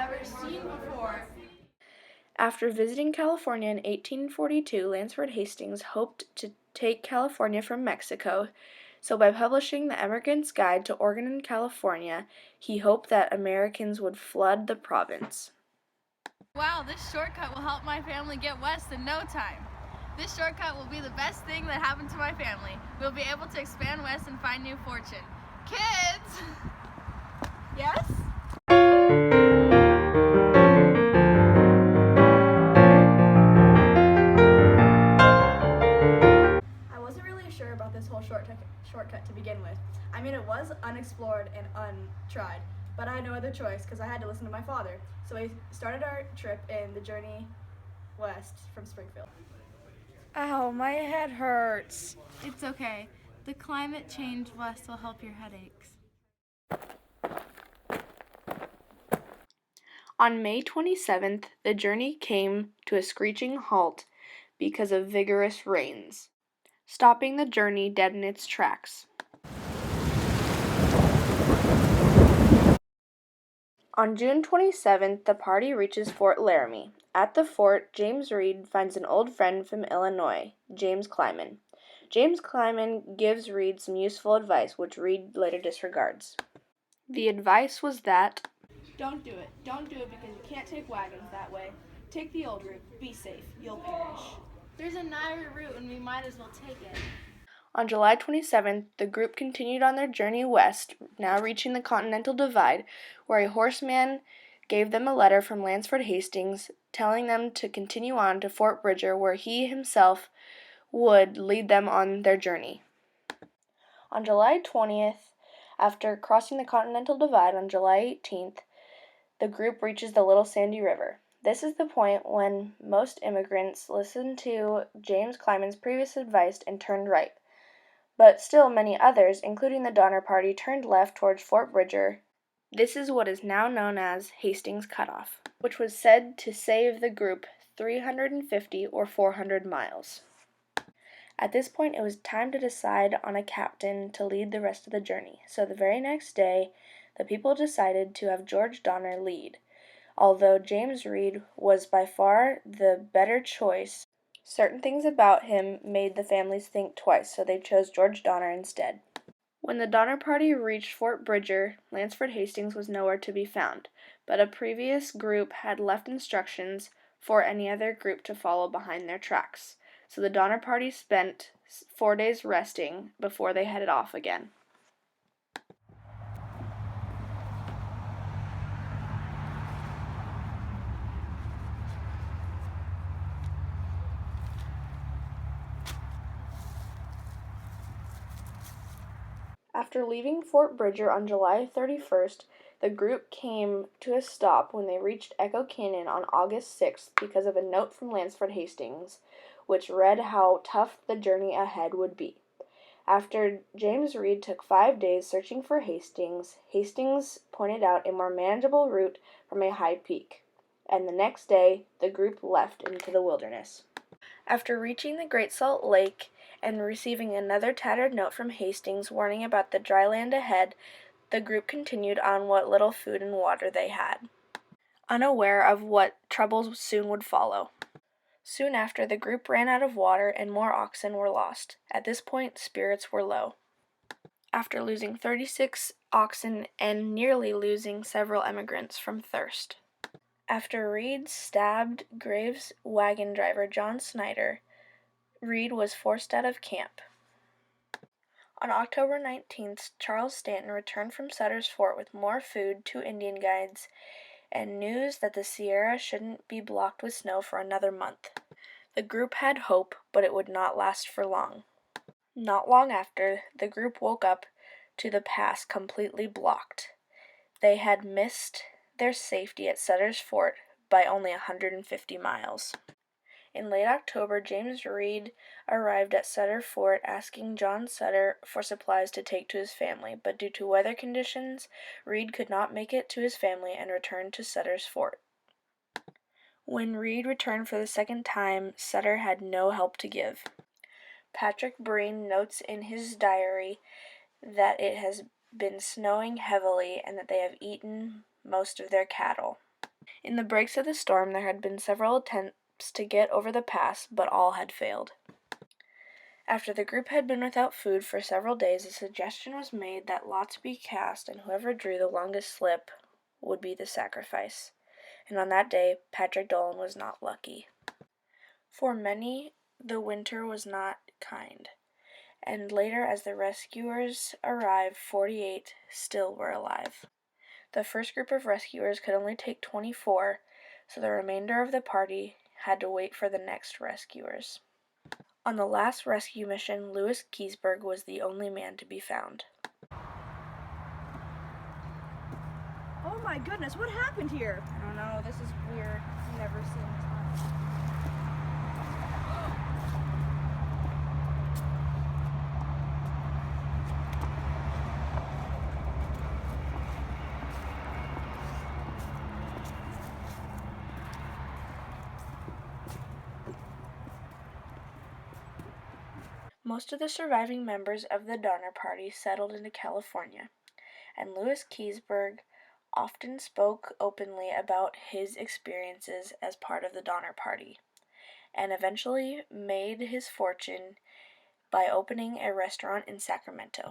ever seen before. After visiting California in 1842, Lansford Hastings hoped to take California from Mexico, so by publishing The Emigrant's Guide to Oregon and California, he hoped that Americans would flood the province. Wow, this shortcut will help my family get west in no time. This shortcut will be the best thing that happened to my family. We'll be able to expand west and find new fortune. Kids! Yes? I wasn't really sure about this whole shortcut to begin with. I mean, it was unexplored and untried, but I had no other choice because I had to listen to my father. So we started our trip in the journey west from Springfield. Ow, my head hurts. It's okay. The climate change west will help your headaches. On May 27th, the journey came to a screeching halt because of vigorous rains, stopping the journey dead in its tracks. On June 27th, the party reaches Fort Laramie. At the fort, James Reed finds an old friend from Illinois, James Clyman. James Clyman gives Reed some useful advice, which Reed later disregards. The advice was that Don't do it. Don't do it because you can't take wagons that way. Take the old route. Be safe. You'll perish. There's a nigher route and we might as well take it. on July 27th, the group continued on their journey west, now reaching the Continental Divide, where a horseman gave them a letter from Lansford Hastings telling them to continue on to Fort Bridger, where he himself would lead them on their journey. On July 20th, after crossing the Continental Divide on July 18th, the group reaches the Little Sandy River. This is the point when most immigrants listened to James Clyman's previous advice and turned right. But still many others, including the Donner Party, turned left towards Fort Bridger. This is what is now known as Hastings Cutoff, which was said to save the group 350 or 400 miles. At this point, it was time to decide on a captain to lead the rest of the journey. So the very next day, the people decided to have George Donner lead. Although James Reed was by far the better choice, certain things about him made the families think twice, so they chose George Donner instead. When the Donner Party reached Fort Bridger, Lansford Hastings was nowhere to be found, but a previous group had left instructions for any other group to follow behind their tracks. So the Donner Party spent 4 days resting before they headed off again. After leaving Fort Bridger on July 31st, the group came to a stop when they reached Echo Canyon on August 6th because of a note from Lansford Hastings, which read how tough the journey ahead would be. After James Reed took 5 days searching for Hastings, Hastings pointed out a more manageable route from a high peak, and the next day the group left into the wilderness. After reaching the Great Salt Lake and receiving another tattered note from Hastings warning about the dry land ahead, the group continued on what little food and water they had, unaware of what troubles soon would follow. Soon after, the group ran out of water and more oxen were lost. At this point, spirits were low. After losing 36 oxen and nearly losing several emigrants from thirst. After Reed stabbed Graves' wagon driver John Snyder, Reed was forced out of camp. On October 19th, Charles Stanton returned from Sutter's Fort with more food, 2 Indian guides, and news that the Sierra shouldn't be blocked with snow for another month. The group had hope, but it would not last for long. Not long after, the group woke up to the pass completely blocked. They had missed their safety at Sutter's Fort by only 150 miles. In late October, James Reed arrived at Sutter Fort asking John Sutter for supplies to take to his family, but due to weather conditions, Reed could not make it to his family and returned to Sutter's Fort. When Reed returned for the second time, Sutter had no help to give. Patrick Breen notes in his diary that it has been snowing heavily and that they have eaten most of their cattle. In the breaks of the storm, there had been several attempts to get over the pass, but all had failed. After the group had been without food for several days, a suggestion was made that lots be cast, and whoever drew the longest slip would be the sacrifice. And on that day, Patrick Dolan was not lucky. For many, the winter was not kind, and later as the rescuers arrived, 48 still were alive. The first group of rescuers could only take 24, so the remainder of the party had to wait for the next rescuers. On the last rescue mission, Louis Keseberg was the only man to be found. Oh my goodness, what happened here? I don't know, this is weird. I've never seen this happen. Most of the surviving members of the Donner Party settled into California, and Louis Keseberg often spoke openly about his experiences as part of the Donner Party, and eventually made his fortune by opening a restaurant in Sacramento.